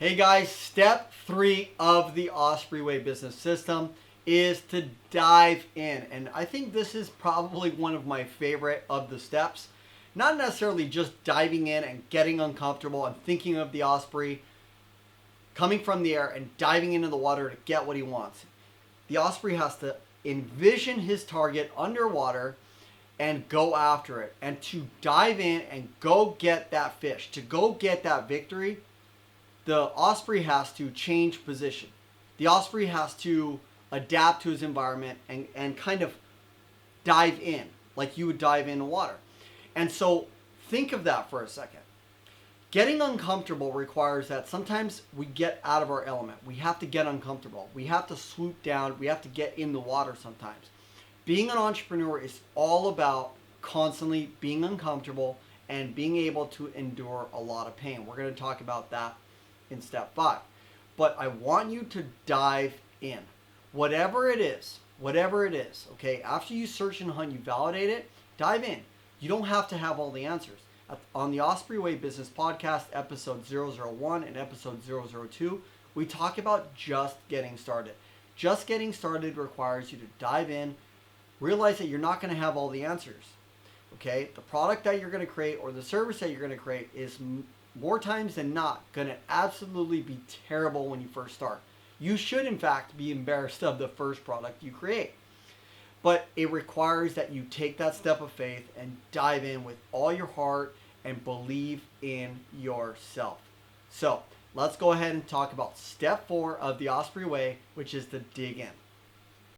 Hey guys, step 3 of the Osprey Way business system is to dive in. And I think this is probably one of my favorite of the steps. Not necessarily just diving in and getting uncomfortable and thinking of the Osprey coming from the air and diving into the water to get what he wants. The Osprey has to envision his target underwater and go after it. And to dive in and go get that fish, to go get that victory, the Osprey has to change position. The Osprey has to adapt to his environment and kind of dive in like you would dive into water. And so think of that for a second. Getting uncomfortable requires that sometimes we get out of our element. We have to get uncomfortable. We have to swoop down. We have to get in the water sometimes. Being an entrepreneur is all about constantly being uncomfortable and being able to endure a lot of pain. We're going to talk about that in step 5. But I want you to dive in. Whatever it is, okay? After you search and hunt, you validate it, dive in. You don't have to have all the answers. On the Osprey Way Business Podcast, episode 001 and episode 002, we talk about just getting started. Just getting started requires you to dive in, realize that you're not going to have all the answers. Okay? The product that you're going to create or the service that you're going to create is more times than not going to absolutely be terrible when you first start. You should, in fact, be embarrassed of the first product you create. But it requires that you take that step of faith and dive in with all your heart and believe in yourself. So let's go ahead and talk about step 4 of the Osprey Way, which is to dig in.